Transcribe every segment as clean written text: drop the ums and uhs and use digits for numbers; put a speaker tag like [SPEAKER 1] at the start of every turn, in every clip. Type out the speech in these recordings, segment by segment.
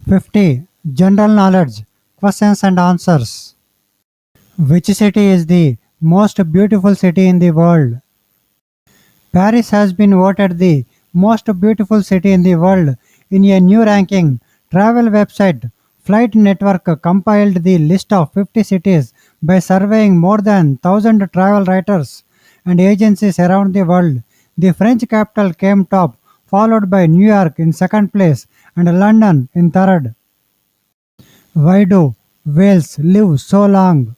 [SPEAKER 1] 50. General knowledge, questions and answers. Which city is the most beautiful city in the world? Paris has been voted the most beautiful city in the world in a new ranking. Travel website Flight Network compiled the list of 50 cities by surveying more than 1,000 travel writers and agencies around the world. The French capital came top, followed by New York in second place and London in third. Why do whales live so long?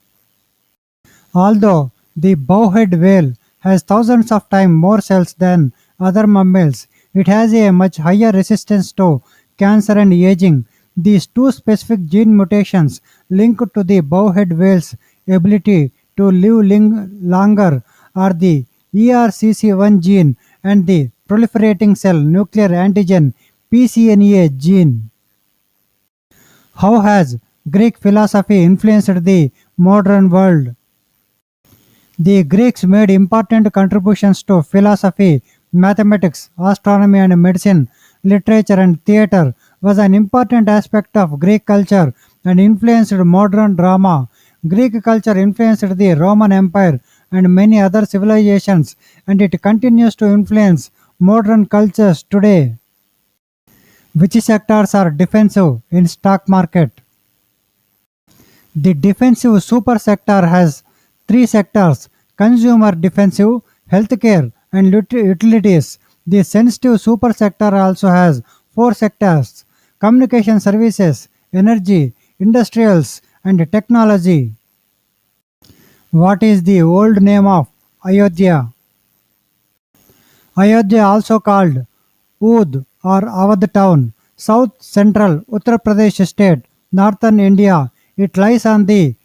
[SPEAKER 1] Although the bowhead whale has thousands of times more cells than other mammals, it has a much higher resistance to cancer and aging. These two specific gene mutations linked to the bowhead whale's ability to live longer are the ERCC1 gene and the proliferating cell nuclear antigen PCNA gene. How has Greek philosophy influenced the modern world? The Greeks made important contributions to philosophy, mathematics, astronomy and medicine. Literature and theatre was an important aspect of Greek culture and influenced modern drama. Greek culture influenced the Roman Empire and many other civilizations, and it continues to influence modern cultures today. Which sectors are defensive in stock market? The defensive super sector has three sectors: consumer defensive, healthcare, and utilities. The sensitive super sector also has four sectors: communication services, energy, industrials, and technology. What is the old name of Ayodhya? Ayodhya, also called Oudh or Awadh town, south central Uttar Pradesh state, northern India. It lies on the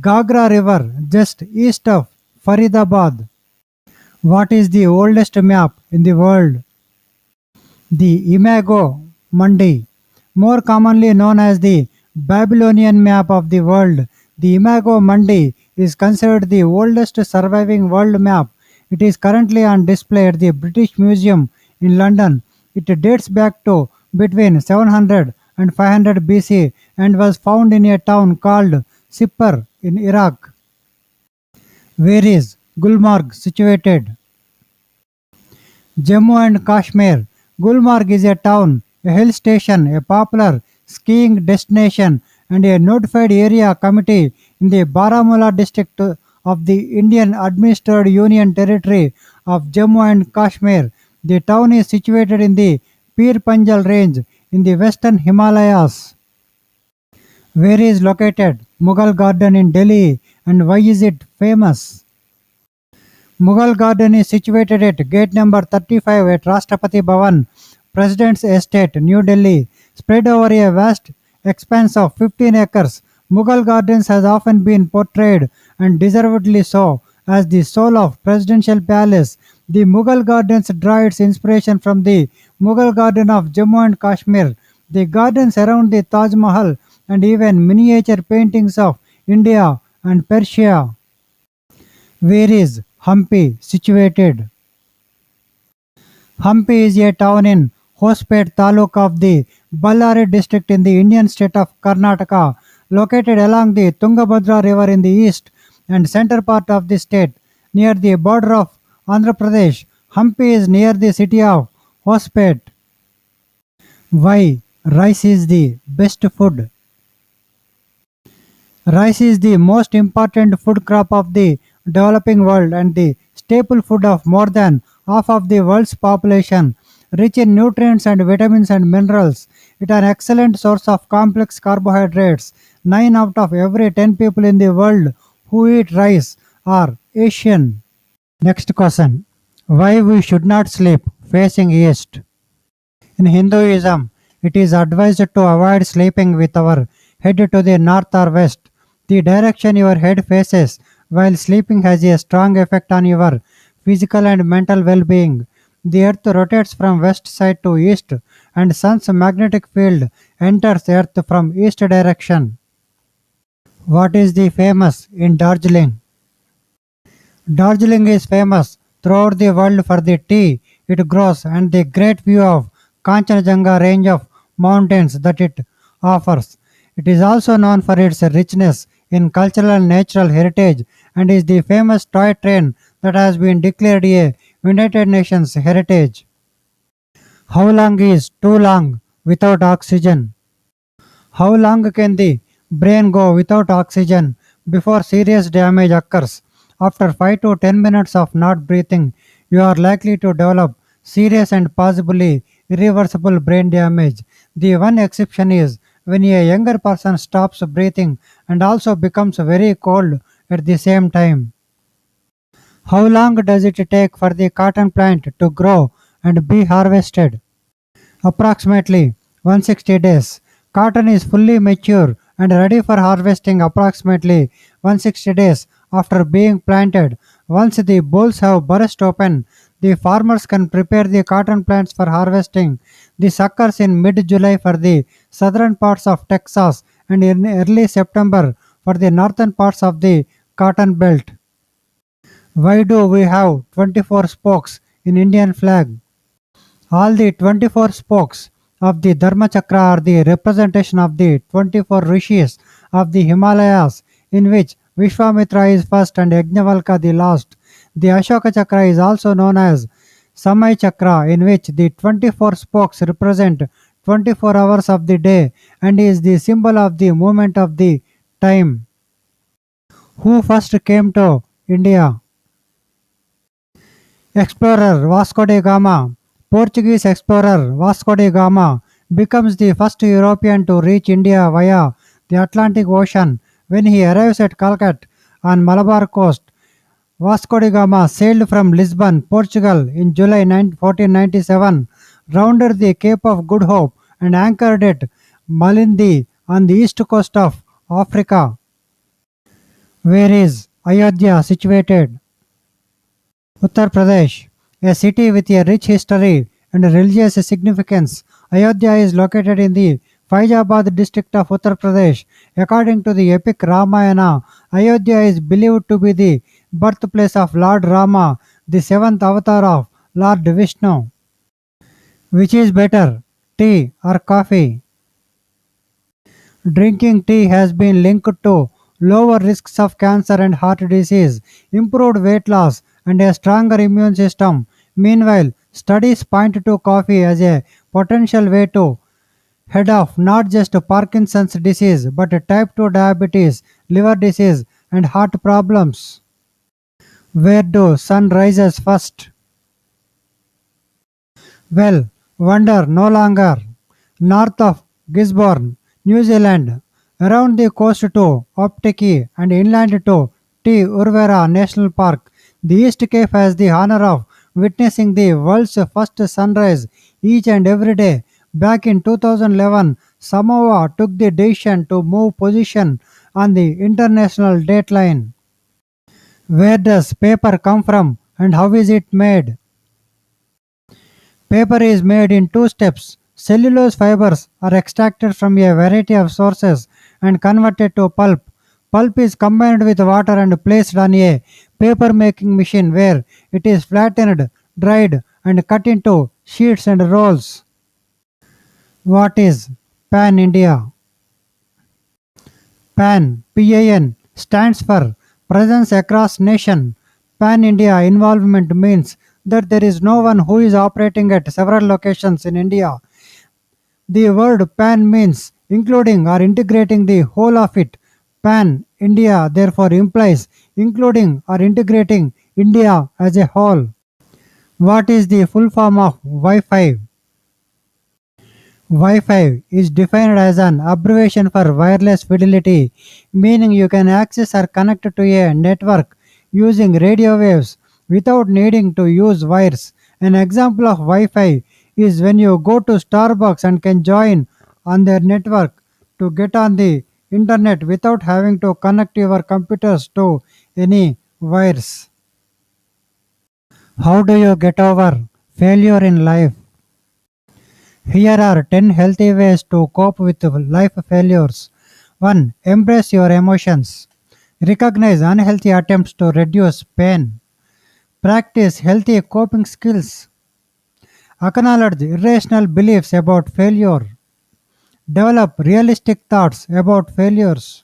[SPEAKER 1] Gagra river just east of Faridabad. What is the oldest map in the world? The Imago Mundi, more commonly known as the Babylonian map of the world. The Imago Mundi is considered the oldest surviving world map. It is currently on display at the British Museum in London. It dates back to between 700 and 500 BC and was found in a town called Sippar in Iraq. Where is Gulmarg situated? Jammu and Kashmir. Gulmarg is a town, a hill station, a popular skiing destination, and a notified area committee in the Baramulla district of the Indian administered Union Territory of Jammu and Kashmir. The town is situated in the Pir Panjal range in the western Himalayas. Where is located Mughal Garden in Delhi and why is it famous? Mughal Garden is situated at gate number 35 at Rashtrapati Bhavan, President's Estate, New Delhi, spread over a vast expanse of 15 acres. Mughal Gardens has often been portrayed, and deservedly so, as the soul of presidential palace. The Mughal Gardens draw its inspiration from the Mughal Garden of Jammu and Kashmir. The gardens around the Taj Mahal and even miniature paintings of India and Persia. Where is Hampi situated? Hampi is a town in Hospet Taluk of the Ballari district in the Indian state of Karnataka, located along the Tungabhadra river in the east and center part of the state, near the border of Andhra Pradesh. Hampi is near the city of Hospet. Why rice is the best food? Rice is the most important food crop of the developing world and the staple food of more than half of the world's population. Rich in nutrients and vitamins and minerals, it is an excellent source of complex carbohydrates. 9 out of every 10 people in the world who eat rice are Asian. Next question. Why we should not sleep facing east? In Hinduism, it is advised to avoid sleeping with our head to the north or west. The direction your head faces while sleeping has a strong effect on your physical and mental well-being. The earth rotates from west side to east and sun's magnetic field enters earth from east direction. What is the famous in Darjeeling? Darjeeling is famous throughout the world for the tea it grows and the great view of Kanchenjunga range of mountains that it offers. It is also known for its richness in cultural and natural heritage and is the famous toy train that has been declared a United Nations heritage. How long is too long without oxygen? How long can the brain go without oxygen before serious damage occurs? After 5 to 10 minutes of not breathing, you are likely to develop serious and possibly irreversible brain damage. The one exception is when a younger person stops breathing and also becomes very cold at the same time. How long does it take for the cotton plant to grow and be harvested? Approximately 160 days. Cotton is fully mature and ready for harvesting approximately 160 days after being planted. Once the bolls have burst open, the farmers can prepare the cotton plants for harvesting. This occurs in mid July for the southern parts of Texas and in early September for the northern parts of the cotton belt. Why do we have 24 spokes in Indian flag? All the 24 spokes of the Dharma Chakra are the representation of the 24 rishis of the Himalayas, in which Vishwamitra is first and Yajnavalkya the last. The Ashoka Chakra is also known as Samay Chakra, in which the 24 spokes represent 24 hours of the day and is the symbol of the movement of the time. Who first came to India? Explorer Vasco da Gama. Portuguese explorer Vasco da Gama becomes the first European to reach India via the Atlantic Ocean. When he arrives at Calcutta on Malabar coast, Vasco da Gama sailed from Lisbon, Portugal in July 1497, rounded the Cape of Good Hope and anchored at Malindi on the east coast of Africa. Where is Ayodhya situated? Uttar Pradesh, a city with a rich history and religious significance. Ayodhya is located in the Faizabad district of Uttar Pradesh. According to the epic Ramayana, Ayodhya is believed to be the birthplace of Lord Rama, the seventh avatar of Lord Vishnu. Which is better, tea or coffee? Drinking tea has been linked to lower risks of cancer and heart disease, improved weight loss, and a stronger immune system. Meanwhile, studies point to coffee as a potential way to head off not just Parkinson's disease but type 2 diabetes, liver disease, and heart problems. Where do sun rises first? Well, wonder no longer. North of Gisborne, New Zealand, around the coast to Optiki and inland to T. Urvera National Park, the East Cape has the honor of witnessing the world's first sunrise each and every day. Back in 2011, Samoa took the decision to move position on the international dateline. Where does paper come from and how is it made? Paper is made in two steps. Cellulose fibers are extracted from a variety of sources and converted to pulp. Pulp is combined with water and placed on a paper making machine where it is flattened, dried, and cut into sheets and rolls. What is Pan India? PAN stands for Presence Across Nation. Pan India involvement means that there is no one who is operating at several locations in India. The word pan means including or integrating the whole of it. Pan India therefore implies including or integrating India as a whole. What is the full form of Wi-Fi? Wi-Fi is defined as an abbreviation for wireless fidelity, meaning you can access or connect to a network using radio waves without needing to use wires. An example of Wi-Fi is when you go to Starbucks and can join on their network to get on the internet without having to connect your computers to any wires. How do you get over failure in life? Here are 10 healthy ways to cope with life failures. 1. Embrace your emotions. Recognize unhealthy attempts to reduce pain. Practice healthy coping skills. Acknowledge irrational beliefs about failure. develop realistic thoughts about failures,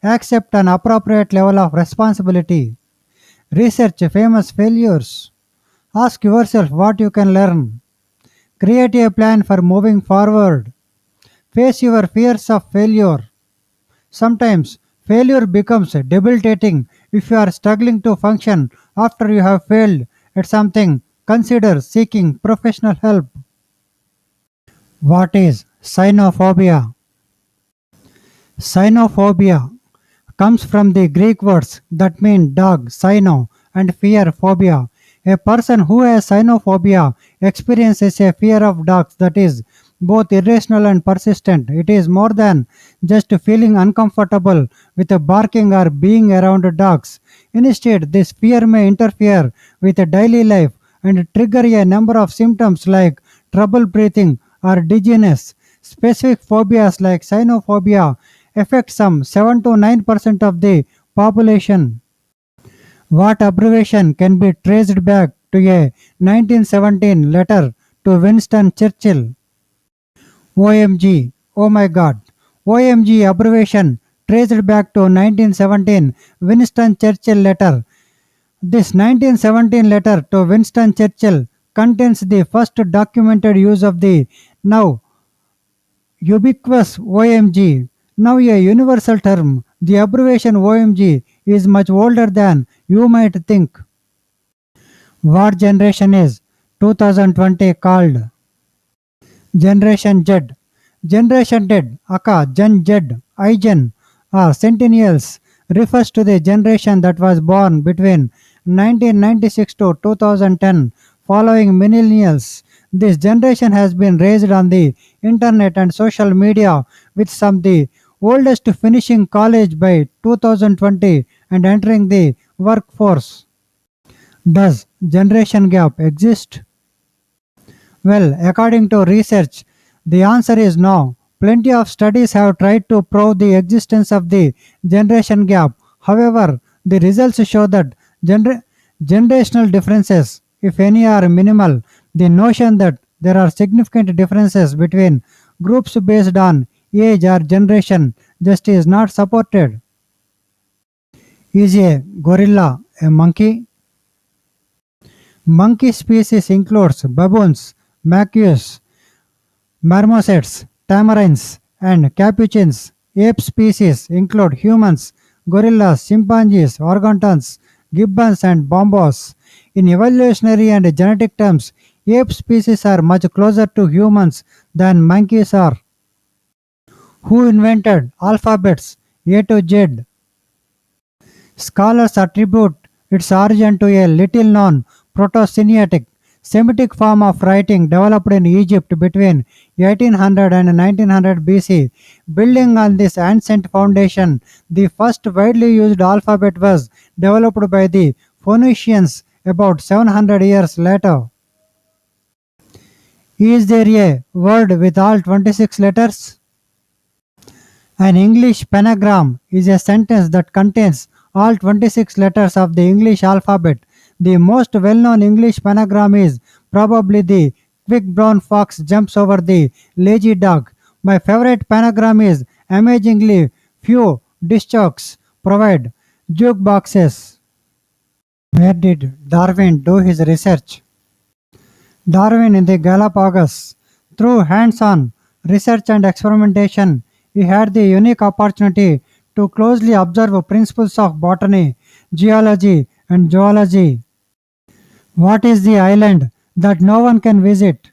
[SPEAKER 1] accept an appropriate level of responsibility, research famous failures, ask yourself what you can learn, create a plan for moving forward, face your fears of failure. Sometimes failure becomes debilitating if you are struggling to function after you have failed at something. Consider seeking professional help. What is cynophobia? Cynophobia comes from the Greek words that mean dog, cyno, and fear, phobia. A person who has cynophobia experiences a fear of dogs that is both irrational and persistent. It is more than just feeling uncomfortable with barking or being around dogs. Instead, this fear may interfere with daily life and trigger a number of symptoms like trouble breathing or dizziness. Specific phobias like cynophobia affect some 7 to 9% of the population. What abbreviation can be traced back to a 1917 letter to Winston Churchill? OMG, oh my god. OMG abbreviation traced back to 1917 Winston Churchill letter. This 1917 letter to Winston Churchill contains the first documented use of the now ubiquitous OMG, now a universal term. The abbreviation OMG is much older than you might think. What generation is 2020 called? Generation Z. Generation Z, aka Gen Z, iGen, or Centennials refers to the generation that was born between 1996 to 2010 following millennials. This generation has been raised on the internet and social media with some the oldest finishing college by 2020 and entering the workforce. Does generation gap exist? Well, according to research, the answer is no. Plenty of studies have tried to prove the existence of the generation gap. However, the results show that generational differences, if any, are minimal. The notion that there are significant differences between groups based on age or generation just is not supported. Is a gorilla a monkey? Monkey species includes baboons, macaques, marmosets, tamarins, and capuchins. Ape species include humans, gorillas, chimpanzees, orangutans, gibbons, and bombos. In evolutionary and genetic terms, ape species are much closer to humans than monkeys are. Who invented alphabets A to Z? Scholars attribute its origin to a little known Proto-Sinaitic Semitic form of writing developed in Egypt between 1800 and 1900 BC. Building on this ancient foundation, the first widely used alphabet was developed by the Phoenicians about 700 years later. Is there a word with all 26 letters? An English pentagram is a sentence that contains all 26 letters of the English alphabet. The most well known English pentagram is probably the quick brown fox jumps over the lazy dog. My favorite pentagram is amazingly few disc jockeys provide jukeboxes. Where did Darwin do his research? Darwin in the Galapagos. Through hands on research and experimentation, he had the unique opportunity to closely observe principles of botany, geology, and zoology. What is the island that no one can visit?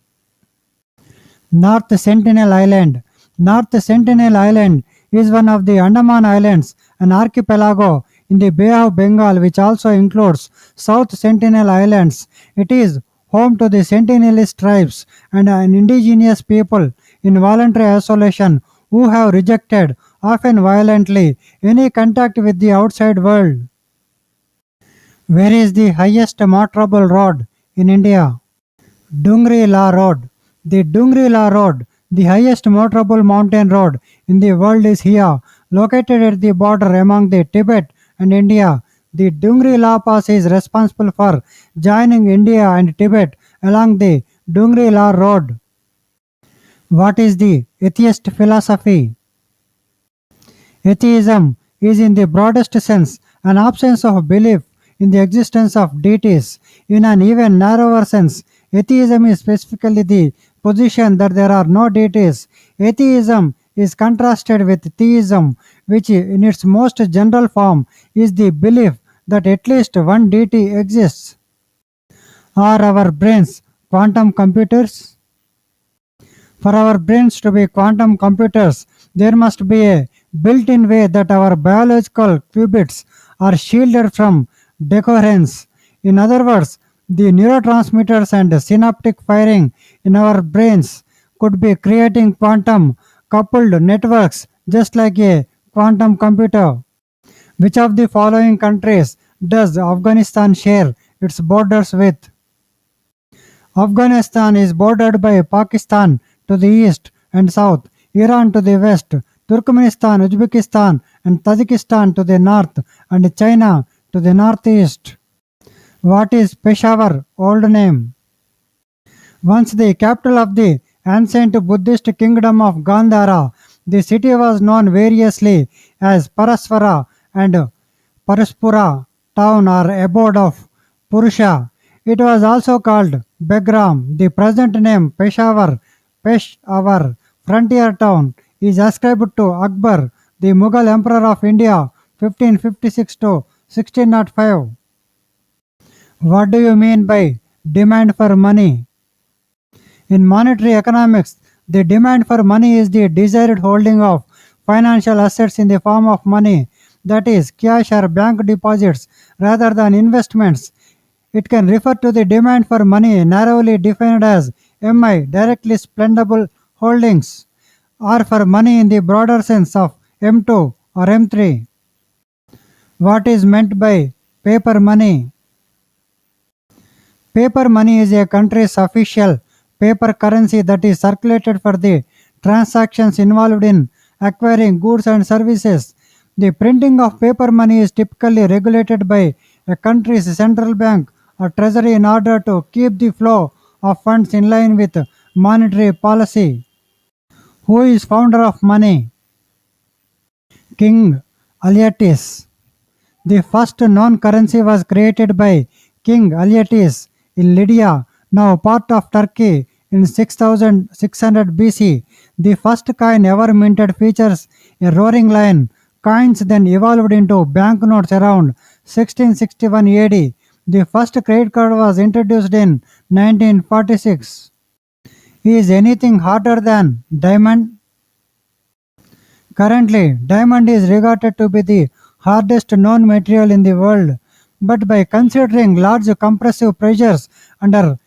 [SPEAKER 1] North Sentinel Island. North Sentinel Island is one of the Andaman Islands, an archipelago in the Bay of Bengal which also includes South Sentinel Islands. It is home to the Sentinelist tribes and an indigenous people in voluntary isolation who have rejected, often violently, any contact with the outside world. Where is the highest motorable road in India? Dungri La Road. The Dungri La Road, the highest motorable mountain road in the world, is here, located at the border among the Tibet and India. The Dungri La Pass is responsible for joining India and Tibet along the Dungri La Road. What is the atheist philosophy? Atheism is, in the broadest sense, an absence of belief in the existence of deities. In an even narrower sense, atheism is specifically the position that there are no deities. Atheism is contrasted with theism, which, in its most general form, is the belief that at least one deity exists. Are our brains quantum computers? For our brains to be quantum computers, there must be a built in way that our biological qubits are shielded from decoherence. In other words, the neurotransmitters and synaptic firing in our brains could be creating quantum coupled networks just like a quantum computer. Which of the following countries does Afghanistan share its borders with? Afghanistan is bordered by Pakistan to the east and south, Iran to the west, Turkmenistan, Uzbekistan, and Tajikistan to the north, and China to the northeast. What is Peshawar old name? Once the capital of the ancient Buddhist kingdom of Gandhara, the city was known variously as Parasvara and Paraspura, town or abode of Purusha. It was also called Begram. The present name Peshawar, frontier town, is ascribed to Akbar, the Mughal emperor of India, 1556 to 1605. What do you mean by demand for money? In monetary economics, the demand for money is the desired holding of financial assets in the form of money, that is, cash or bank deposits, rather than investments. It can refer to the demand for money narrowly defined as MI, directly spendable holdings, or for money in the broader sense of M2 or M3. What is meant by paper money? Paper money is a country's official paper currency that is circulated for the transactions involved in acquiring goods and services. The printing of paper money is typically regulated by a country's central bank or treasury in order to keep the flow of funds in line with monetary policy. Who is founder of money? King Alyattes. The first known currency was created by King Alyattes in Lydia, now part of Turkey, in 6600 BC. The first coin ever minted features a roaring lion. Coins then evolved into banknotes around 1661 AD. The first credit card was introduced in 1946. Is anything harder than diamond? Currently, diamond is regarded to be the hardest known material in the world, but by considering large compressive pressures under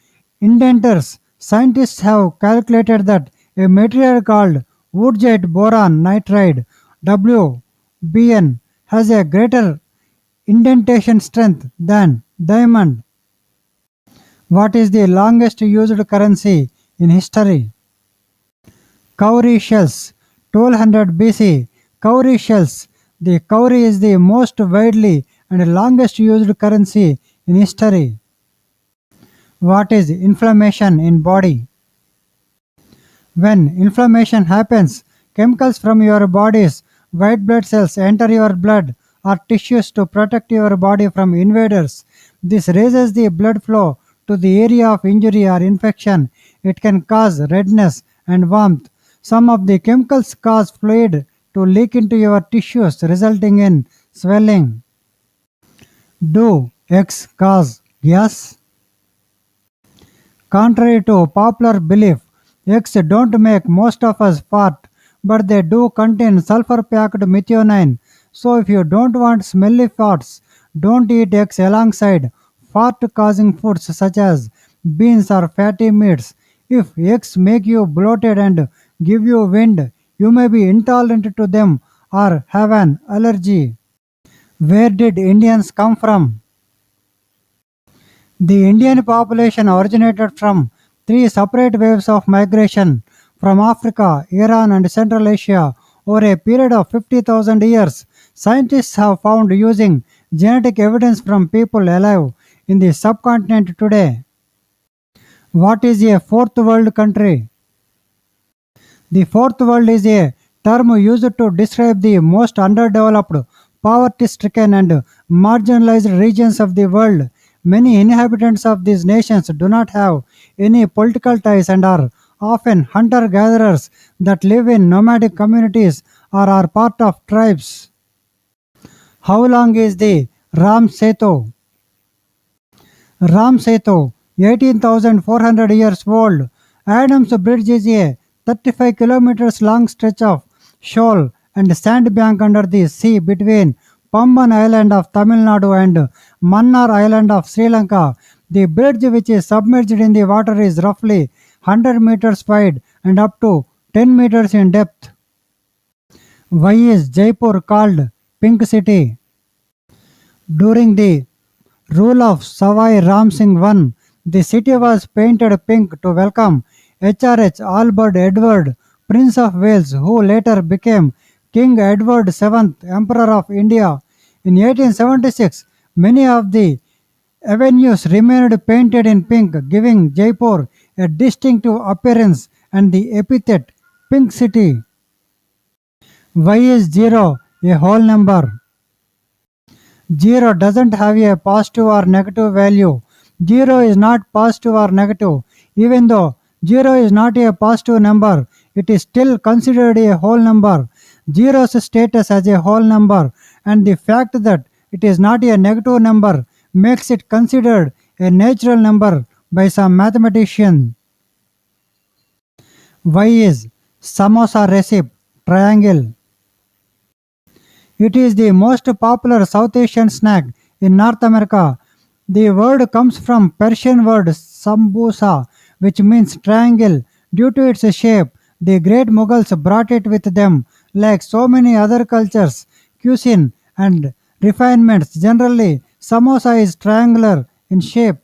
[SPEAKER 1] indenters, scientists have calculated that a material called woodjite boron nitride WBN has a greater indentation strength than diamond. What is the longest used currency in history? Cowrie shells, 1200 BC. Cowrie shells. The cowrie is the most widely and longest used currency in history. What is inflammation in body? When inflammation happens, chemicals from your body's white blood cells enter your blood or tissues to protect your body from invaders. This raises the blood flow to the area of injury or infection. It can cause redness and warmth. Some of the chemicals cause fluid to leak into your tissues, resulting in swelling. Do eggs cause gas? Contrary to popular belief, eggs don't make most of us fart, but they do contain sulfur-packed methionine. So if you don't want smelly farts, don't eat eggs alongside fart-causing foods such as beans or fatty meats. If eggs make you bloated and give you wind, you may be intolerant to them or have an allergy. Where did Indians come from? The Indian population originated from three separate waves of migration from Africa, Iran, and Central Asia over a period of 50,000 years. Scientists have found using genetic evidence from people alive in the subcontinent today. What is a fourth world country? The fourth world is a term used to describe the most underdeveloped, poverty stricken, and marginalized regions of the world. Many inhabitants of these nations do not have any political ties and are often hunter gatherers that live in nomadic communities or are part of tribes. How long is the Ram Setu? Ram Setu, 18,400 years old. Adams Bridge is a 35 kilometers long stretch of shoal and sandbank under the sea between Pamban Island of Tamil Nadu and Mannar Island of Sri Lanka. The bridge, which is submerged in the water, is roughly 100 meters wide and up to 10 meters in depth. Why is Jaipur called Pink City? During the rule of Savai Ram Singh I, the city was painted pink to welcome HRH Albert Edward, Prince of Wales, who later became King Edward VII, Emperor of India. In 1876, many of the avenues remained painted in pink, giving Jaipur a distinctive appearance and the epithet Pink City. Why is 0 a whole number? 0 doesn't have a positive or negative value. 0 is not positive or negative. Even though 0 is not a positive number, it is still considered a whole number. 0's status as a whole number and the fact that it is not a negative number makes it considered a natural number by some mathematicians. Why is samosa recipe triangle? It is the most popular South Asian snack in North America. The word comes from Persian word sambusa, which means triangle. Due to its shape, the great Mughals brought it with them. Like so many other cultures, cuisine, and refinements, generally, samosa is triangular in shape.